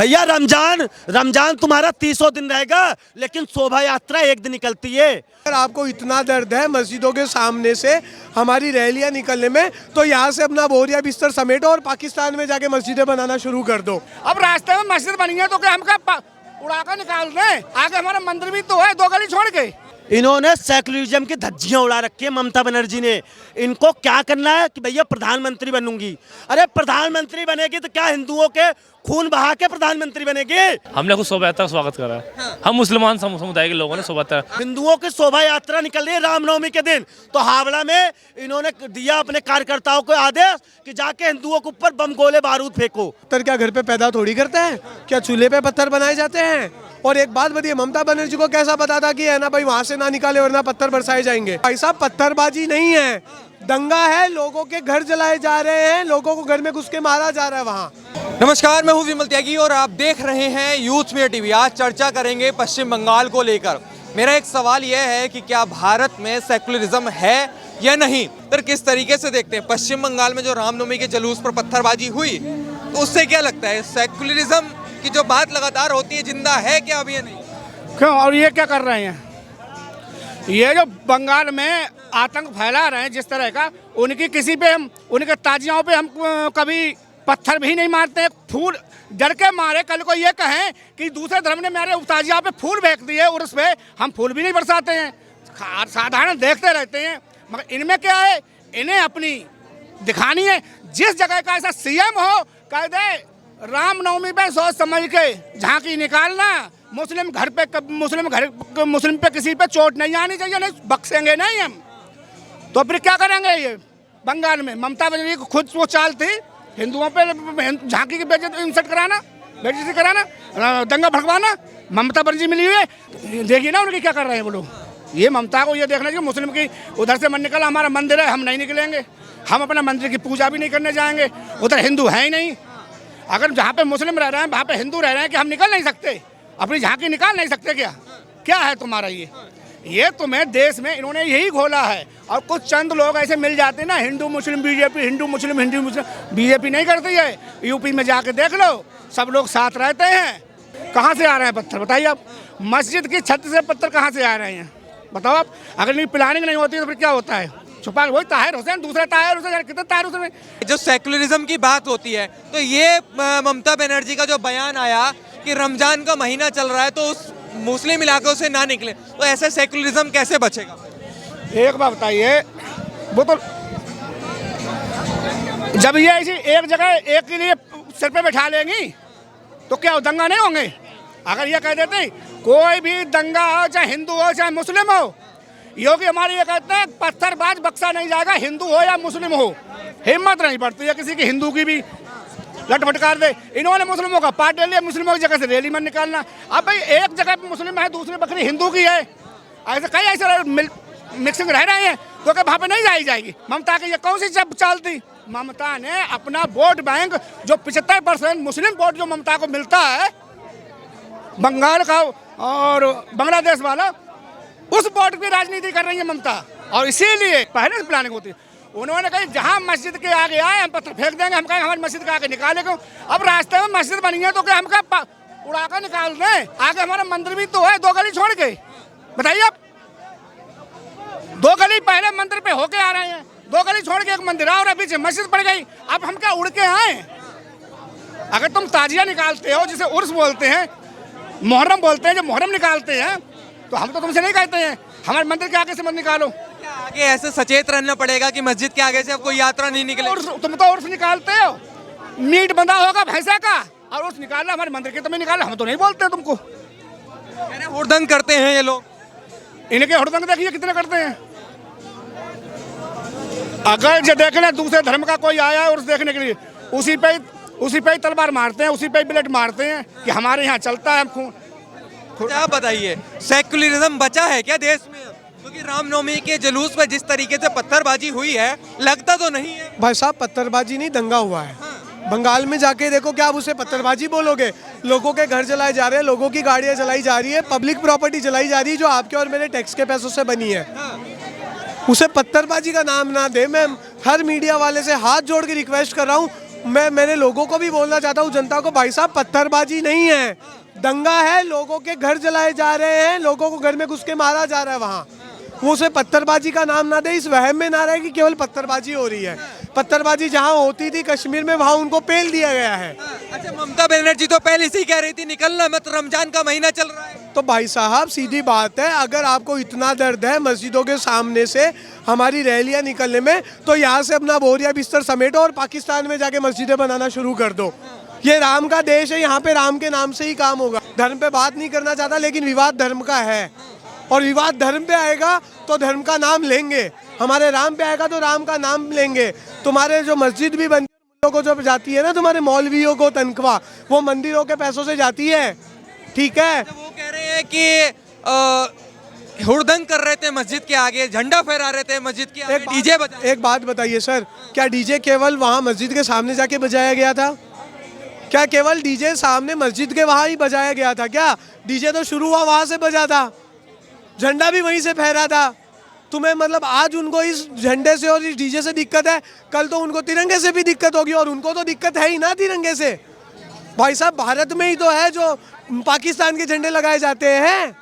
भैया रमजान रमजान तुम्हारा 300 दिन रहेगा, लेकिन शोभा यात्रा एक दिन निकलती है। अगर आपको इतना दर्द है मस्जिदों के सामने से हमारी रैलियां निकलने में, तो यहाँ से अपना बोरिया बिस्तर समेटो और पाकिस्तान में जाके मस्जिदें बनाना शुरू कर दो। अब रास्ते में मस्जिद बनी है तो क्या हम क्या उड़ाकर निकाल दें? आगे हमारा मंदिर भी तो है, 2 गली छोड़ के। इन्होंने सेकुलरिज्म की धज्जियां उड़ा रखी है ममता बनर्जी ने। इनको क्या करना है कि भैया प्रधानमंत्री बनूंगी। अरे प्रधानमंत्री बनेगी तो क्या हिंदुओं के खून बहा के प्रधानमंत्री बनेगी? हमने कुछ शोभा यात्रा का स्वागत करा है। हाँ। हम मुसलमान समुदाय के लोगों ने शोभा यात्रा, हिंदुओं की शोभा यात्रा निकल रही है रामनवमी के दिन, तो हावड़ा में इन्होंने दिया अपने कार्यकर्ताओं को आदेश कि जाके हिंदुओं के ऊपर बम गोले बारूद फेंको। पत्थर क्या घर पे पैदा थोड़ी करता है? क्या चूल्हे पे पत्थर बनाए जाते हैं? और एक बात बताइए, ममता बनर्जी को कैसा पता था कि है ना भाई वहां से ना निकाले वरना पत्थर बरसाए जाएंगे? भाई साहब, पत्थरबाजी नहीं है, दंगा है। लोगों के घर जलाए जा रहे हैं, लोगों को घर में घुस के मारा जा रहा है वहाँ। नमस्कार, मैं हूं विमल त्यागी और आप देख रहे हैं यूथ मीडिया टीवी। आज चर्चा करेंगे पश्चिम बंगाल को लेकर। मेरा एक सवाल यह है कि क्या भारत में सेकुलरिज्म है या नहीं। फिर किस तरीके से देखते हैं पश्चिम बंगाल में जो रामनवमी के जुलूस पर पत्थरबाजी हुई, तो उससे क्या लगता है सेकुलरिज्म की जो बात लगातार होती है जिंदा है क्या अभी या नहीं? क्यों? और ये क्या कर रहे हैं? ये जो बंगाल में आतंक फैला रहे हैं जिस तरह का, उनकी किसी पे हम, उनके ताजियाओं पे हम कभी पत्थर भी नहीं मारते, फूल डर के मारे। कल को ये कहें कि दूसरे धर्म ने मेरे ताजिया पे फूल फेंक दिए और उस पे हम फूल भी नहीं बरसाते हैं, साधारण देखते रहते हैं। मगर इनमें क्या है, इन्हें अपनी दिखानी है। जिस जगह का ऐसा सीएम हो, कह दे रामनवमी पे सोच समझ के झांकी निकालना, मुस्लिम पे किसी पे चोट नहीं आनी चाहिए, नहीं बख्शेंगे नहीं हम। तो फिर क्या करेंगे? ये बंगाल में ममता बनर्जी को खुद वो चाल थी हिंदुओं पे झांकी की बेइज्जती इंसर्ट कराना, बेइज्जती कराना, दंगा भड़कवाना। ममता बनर्जी मिली हुई है, देखिए ना उनकी क्या कर रहे हैं वो लोग। ये ममता को ये देखना चाहिए मुस्लिम की उधर से मन निकला, हमारा मंदिर है, हम नहीं निकलेंगे, हम अपना मंदिर की पूजा भी नहीं करने जाएंगे। उधर हिंदू है ही नहीं। अगर जहाँ पे मुस्लिम रह रहे हैं वहाँ पे हिंदू रह रहे हैं कि हम निकल नहीं सकते, अपनी झांकी निकाल नहीं सकते? क्या है तुम्हारा ये तुम्हें देश में इन्होंने यही घोला है। और कुछ चंद लोग ऐसे मिल जाते हैं ना, हिंदू मुस्लिम बीजेपी, हिंदू मुस्लिम बीजेपी नहीं करती है। यूपी में जाके देख लो, सब लोग साथ रहते हैं। कहाँ से आ रहे हैं पत्थर बताइए आप? मस्जिद की छत से पत्थर कहाँ से आ रहे हैं बताओ आप? अगर इनकी प्लानिंग नहीं होती तो फिर क्या होता है? छुपा वही ताहिर हुसैन, दूसरा ताहिर हुसैन, कितने ताहिर हुसैन। जो सेकुलरिज्म की बात होती है, तो ये ममता बनर्जी का जो बयान आया कि रमजान का महीना चल रहा है तो उस मुस्लिम इलाकों से ना निकले, तो ऐसे सेकुलरिज्म कैसे बचेगा? एक बात बताइए, वो तो जब ये ऐसी एक जगह एक के लिए सिर पे बैठा लेंगी तो क्या दंगा नहीं होंगे? अगर ये कह देते कोई भी दंगा हो, चाहे हिंदू हो चाहे मुस्लिम हो, योगी हमारे ये कहते हैं पत्थरबाज बख्शा नहीं जाएगा, हिंदू हो या मुस्लिम हो। हिम्मत नहीं पड़ती है किसी की हिंदू की भी लट फटकार दे। इन्होंने मुस्लिमों का पार्ट ले लिया, मुस्लिमों की जगह से रैली में निकालना। अब भाई एक जगह पे मुस्लिम है, दूसरी बकरी हिंदू की है, ऐसे कई ऐसे मिक्सिंग रह रहे हैं, तो क्या वहाँ पे नहीं जाई जाएगी? ममता की ये कौन सी चाल थी? ममता ने अपना वोट बैंक जो 75% मुस्लिम वोट जो ममता को मिलता है बंगाल का और बांग्लादेश वाला, उस वोट की राजनीति कर रही है ममता। और इसीलिए पहले से प्लानिंग होती है। उन्होंने कहा जहाँ मस्जिद के आगे आए हम पत्थर फेंक देंगे, हम कहें हमारी मस्जिद के आगे निकाले क्यों? अब रास्ते में मस्जिद बनी है तो क्या हम क्या उड़ाकर निकाल दें? आगे हमारा मंदिर भी तो है, 2 गली छोड़ के। बताइए आप, 2 गली पहले मंदिर पे होके आ रहे हैं, 2 गली छोड़ के एक मंदिर और है, पीछे मस्जिद पड़ गई। अब हम क्या उड़ के आए? अगर तुम ताजिया निकालते हो, जिसे उर्स बोलते हैं, मुहर्रम बोलते हैं, जो मुहर्रम निकालते हैं, तो हम तो तुमसे नहीं कहते हैं हमारे मंदिर के आगे से मत निकालो। क्या आगे ऐसे सचेत रहना पड़ेगा कि मस्जिद के आगे से अब कोई यात्रा नहीं निकले? तुम तो उर्स निकालते हो, मीट बंधा होगा भैंसा का, और उर्स निकालना हमारे मंदिर के, तुम्हें निकाला, हम तो नहीं बोलते तुमको। हुड़दंग करते हैं ये लोग। इनके हुड़दंग देखिए कितने करते हैं। अगर जो देखना दूसरे धर्म का कोई आया है उर्स देखने के लिए, उसी पे ही तलवार मारते हैं, उसी पे ही बुलेट मारते हैं कि हमारे यहाँ चलता है। हम क्या बताइए, सेकुलरिज्म बचा है क्या देश में? क्योंकि रामनवमी के जुलूस पर जिस तरीके से पत्थरबाजी हुई है, लगता तो नहीं है। भाई साहब, पत्थरबाजी नहीं, दंगा हुआ है। बंगाल में जाके देखो, क्या आप उसे पत्थरबाजी बोलोगे? लोगों के घर जलाए जा रहे हैं, लोगों की गाड़ियां जलाई जा रही है, पब्लिक प्रॉपर्टी जलाई जा रही है जो आपके और मेरे टैक्स के पैसों से बनी है। उसे पत्थरबाजी का नाम ना दे। मैं हर मीडिया वाले से हाथ जोड़ के रिक्वेस्ट कर रहा हूँ, मैं मेरे लोगों को भी बोलना चाहता हूँ, जनता को, भाई साहब पत्थरबाजी नहीं है, दंगा है, लोगों के घर जलाए जा रहे हैं, लोगों को घर में घुस के मारा जा रहा है। वहाँ वो उसे पत्थरबाजी का नाम ना दे, इस वहम में ना रहे कि केवल पत्थरबाजी हो रही है। पत्थरबाजी जहाँ होती थी कश्मीर में, वहाँ उनको पेल दिया गया है। अच्छा, ममता बनर्जी तो पहले से ही कह रही थी निकलना मत, रमजान का महीना चल रहा है। तो भाई साहब सीधी बात है, अगर आपको इतना दर्द है मस्जिदों के सामने से हमारी रैलियां निकलने में, तो यहाँ से अपना बोरिया बिस्तर समेटो और पाकिस्तान में जाके मस्जिदें बनाना शुरू कर दो। ये राम का देश है, यहाँ पे राम के नाम से ही काम होगा। धर्म पे बात नहीं करना चाहता, लेकिन विवाद धर्म का है, और विवाद धर्म पे आएगा तो धर्म का नाम लेंगे। हमारे राम पे आएगा तो राम का नाम लेंगे। तुम्हारे जो मस्जिद भी बनती है को जो जाती है ना, तुम्हारे मौलवियों को तनख्वाह, वो मंदिरों के पैसों से जाती है, ठीक है। तो वो कह रहे हैं कि हुड़दंग कर रहे थे मस्जिद के आगे, झंडा फहरा रहे थे मस्जिद के आगे, डीजे बजा। एक बात बताइए सर, क्या डीजे केवल वहाँ मस्जिद के सामने जाके बजाया गया था? क्या केवल डीजे सामने मस्जिद के वहाँ ही बजाया गया था? क्या डीजे तो शुरू हुआ वहाँ से बजा था, झंडा भी वहीं से फहरा था। तुम्हें मतलब आज उनको इस झंडे से और इस डीजे से दिक्कत है, कल तो उनको तिरंगे से भी दिक्कत होगी, और उनको तो दिक्कत है ही ना तिरंगे से। भाई साहब भारत में ही तो है जो पाकिस्तान के झंडे लगाए जाते हैं।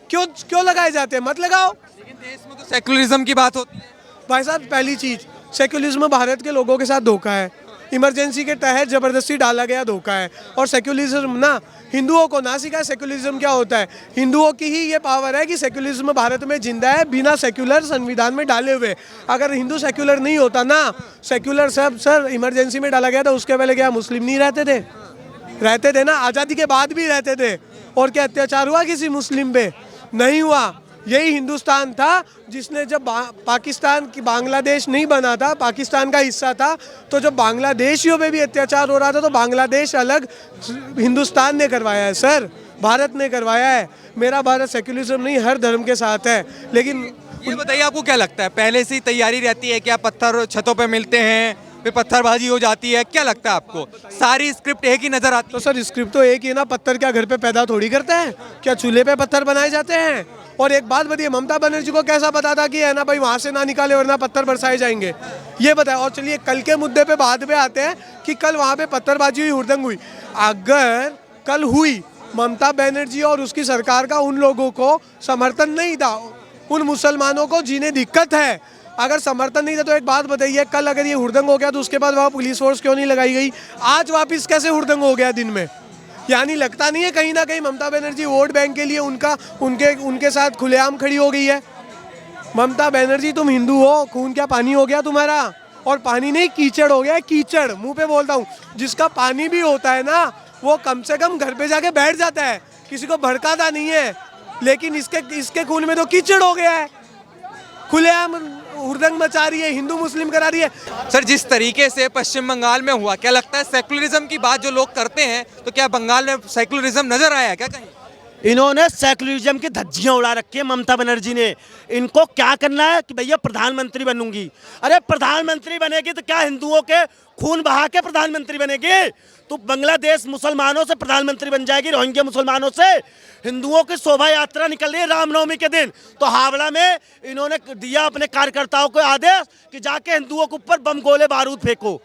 क्यों लगाए जाते हैं? मत लगाओ। लेकिन देश में तो सेकुलरिज्म की बात होती है। भाई साहब पहली चीज, सेक्युलरिज्म भारत के लोगों के साथ धोखा है, इमरजेंसी के तहत जबरदस्ती डाला गया धोखा है। और सेक्युलरिज्म ना हिंदुओं को ना सिखाए सेक्युलरिज्म क्या होता है। हिंदुओं की ही ये पावर है कि सेक्युलरिज्म भारत में जिंदा है, बिना सेक्युलर संविधान में डाले हुए। अगर हिंदू सेक्युलर नहीं होता ना, सेक्युलर सब सर इमरजेंसी में डाला गया था, उसके पहले क्या मुस्लिम नहीं रहते थे? रहते थे ना, आज़ादी के बाद भी रहते थे। और क्या अत्याचार हुआ किसी मुस्लिम पे? नहीं हुआ। यही हिंदुस्तान था जिसने जब पाकिस्तान की बांग्लादेश नहीं बना था, पाकिस्तान का हिस्सा था, तो जब बांग्लादेशियों पे भी अत्याचार हो रहा था तो बांग्लादेश अलग हिंदुस्तान ने करवाया है सर, भारत ने करवाया है। मेरा भारत सेक्युलरिज्म नहीं, हर धर्म के साथ है। लेकिन ये बताइए आपको क्या लगता है, पहले से ही तैयारी रहती है क्या? पत्थर छतों पे मिलते हैं, फिर पत्थरबाजी हो जाती है, क्या लगता है आपको? सारी स्क्रिप्ट एक ही नजर आती तो सर स्क्रिप्ट तो एक ही है ना, पत्थर क्या घर पे पैदा थोड़ी करता है? क्या चूल्हे पे पत्थर बनाए जाते हैं? और एक बात बताइए, ममता बनर्जी को कैसा पता था कि है ना भाई वहाँ से ना निकाले वरना पत्थर बरसाए जाएंगे? ये बताया। और चलिए कल के मुद्दे पे बाद में आते हैं कि कल वहाँ पे पत्थरबाजी हुई, हुड़दंग हुई। अगर कल हुई, ममता बनर्जी और उसकी सरकार का उन लोगों को समर्थन नहीं था, उन मुसलमानों को जिन्हें दिक्कत है, अगर समर्थन नहीं था, तो एक बात बताइए, कल अगर ये हुड़दंग हो गया तो उसके बाद वहाँ पुलिस फोर्स क्यों नहीं लगाई गई? आज वापस कैसे हुड़दंग हो गया दिन में? यानी लगता नहीं है कहीं ना कहीं ममता बनर्जी वोट बैंक के लिए उनके साथ खुलेआम खड़ी हो गई है? ममता बनर्जी तुम हिंदू हो, खून क्या पानी हो गया तुम्हारा? और पानी नहीं कीचड़ हो गया है, कीचड़। मुंह पे बोलता हूँ, जिसका पानी भी होता है ना, वो कम से कम घर पे जाके बैठ जाता है, किसी को भड़काता नहीं है। लेकिन इसके खून में तो कीचड़ हो गया है, खुलेआम हुड़दंग मचा रही है, हिंदू मुस्लिम करा रही है। सर, जिस तरीके से पश्चिम बंगाल में हुआ, क्या लगता है सेकुलरिज्म की बात जो लोग करते हैं, तो क्या बंगाल में सेकुलरिज्म नजर आया क्या कहीं? इन्होंने सेकुलरिज्म की धज्जियां उड़ा रखी है ममता बनर्जी ने। इनको क्या करना है कि भैया प्रधानमंत्री बनूंगी। अरे प्रधानमंत्री बनेगी तो क्या हिंदुओं के खून बहा के प्रधानमंत्री बनेगी? तो बांग्लादेश मुसलमानों से प्रधानमंत्री बन जाएगी, रोहिंग्या मुसलमानों से। हिंदुओं की शोभा यात्रा निकल रही है रामनवमी के दिन, तो हावड़ा में इन्होंने दिया अपने कार्यकर्ताओं को आदेश कि जाके हिंदुओं के ऊपर बम गोले बारूद फेंको।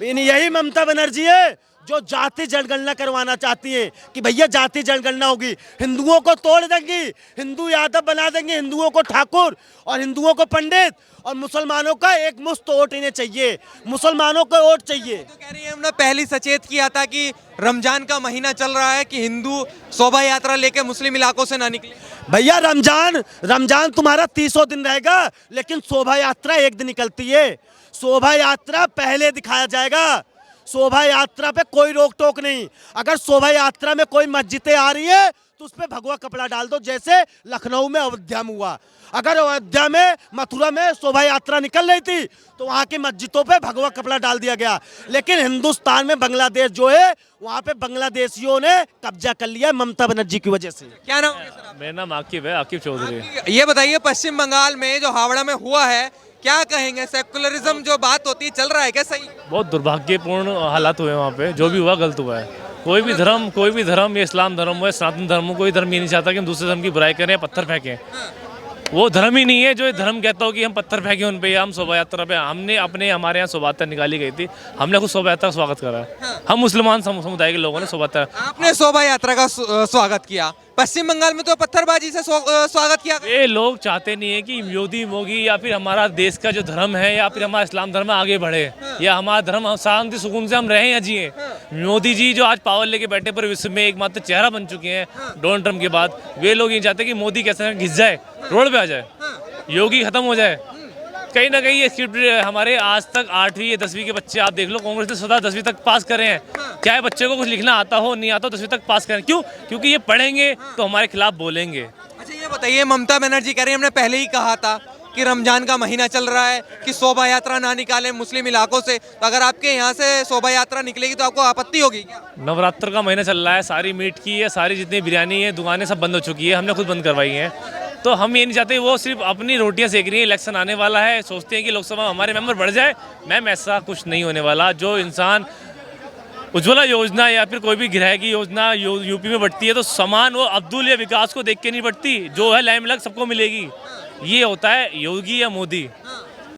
यही ममता बनर्जी है जो जाति जनगणना करवाना चाहती है कि भैया जाति जनगणना होगी, हिंदुओं को तोड़ देंगी, हिंदू यादव बना देंगे, हिंदुओं को ठाकुर और हिंदुओं को पंडित, और मुसलमानों का एक मुश्त वोट इन्हें चाहिए, मुसलमानों को वोट चाहिए। तो कह रही है हमने पहले सचेत किया था कि रमजान का महीना चल रहा है कि हिंदू शोभा यात्रा लेके मुस्लिम इलाकों से ना निकले। भैया रमजान तुम्हारा 300 दिन रहेगा, लेकिन शोभा यात्रा एक दिन निकलती है। शोभा यात्रा पहले दिखाया जाएगा, शोभा यात्रा पे कोई रोक टोक नहीं। अगर शोभा यात्रा में कोई मस्जिदें आ रही है तो उस पर भगवा कपड़ा डाल दो, जैसे लखनऊ में अयोध्या में हुआ। अगर अयोध्या में मथुरा में शोभा यात्रा निकल रही थी तो वहाँ की मस्जिदों पे भगवा कपड़ा डाल दिया गया। लेकिन हिंदुस्तान में बांग्लादेश जो है, वहाँ पे बांग्लादेशियों ने कब्जा कर लिया ममता बनर्जी की वजह से। क्या नाम है सर? मेरा नाम आकिब है, आकिब चौधरी। ये बताइए, पश्चिम बंगाल में जो हावड़ा में हुआ है, क्या कहेंगे? सेकुलरिज्म जो बात होती है चल रहा है क्या सही? बहुत दुर्भाग्यपूर्ण हालात हुए वहाँ पे, जो भी हुआ गलत हुआ है। कोई भी धर्म, ये इस्लाम धर्म हो, सनातन धर्म हो, कोई धर्म ये नहीं चाहता कि हम दूसरे धर्म की बुराई करें, पत्थर फेंकें। वो धर्म ही नहीं है जो ये धर्म कहता हो कि हम पत्थर फेंके उन पे या हम शोभा यात्रा पे। हमने हमारे यहाँ शोभा यात्रा निकाली गई थी, हमने खुद शोभा यात्रा का स्वागत करा है। हम मुसलमान समुदाय के लोगों ने शोभा यात्रा। आपने शोभा यात्रा का स्वागत किया, पश्चिम बंगाल में तो पत्थरबाजी से स्वागत किया। ये लोग चाहते नहीं है कि मोदी या फिर हमारा देश का जो धर्म है या फिर हमारा इस्लाम धर्म आगे बढ़े, या हमारा धर्म हम शांति सुकून से हम रहें या जिए। मोदी जी जो आज पावर लेके बैठे पर विश्व में एकमात्र चेहरा बन चुके हैं डोनाल्ड ट्रम्प के बाद, वे लोग ये चाहते हैं कि मोदी कैसे घिस जाए, रोड पे आ जाए, योगी खत्म हो जाए। कहीं ना कहीं ये स्क्रिप्ट हमारे आज तक 8वीं या 10वीं के बच्चे आप देख लो, कांग्रेस ने स्वतः 10वीं तक पास करे हैं। चाहे बच्चे को कुछ लिखना आता हो नहीं आता हो, 10वीं तक पास करें। क्यों? क्योंकि ये पढ़ेंगे तो हमारे खिलाफ बोलेंगे। अच्छा ये बताइए, ममता बनर्जी कह रही है हमने पहले ही कहा था कि रमजान का महीना चल रहा है कि शोभा यात्रा ना निकालें मुस्लिम इलाकों से, तो अगर आपके यहाँ से शोभा यात्रा निकलेगी तो आपको आपत्ति होगी क्या? नवरात्र का महीना चल रहा है, सारी मीट की है, सारी जितनी बिरयानी है दुकानें सब बंद हो चुकी है, हमने खुद बंद करवाई हैं। तो हम ये नहीं चाहते वो सिर्फ अपनी रोटियां सेक रही है। इलेक्शन आने वाला है, सोचते हैं कि लोकसभा में हमारे मेंबर बढ़ जाए। मैम ऐसा कुछ नहीं होने वाला। जो इंसान उज्ज्वला योजना या फिर कोई भी गृह की योजना यूपी में बढ़ती है तो समान वो अब्दुल या विकास को देख के नहीं बढ़ती, जो है लाइमलाइट सबको मिलेगी। ये होता है योगी या मोदी।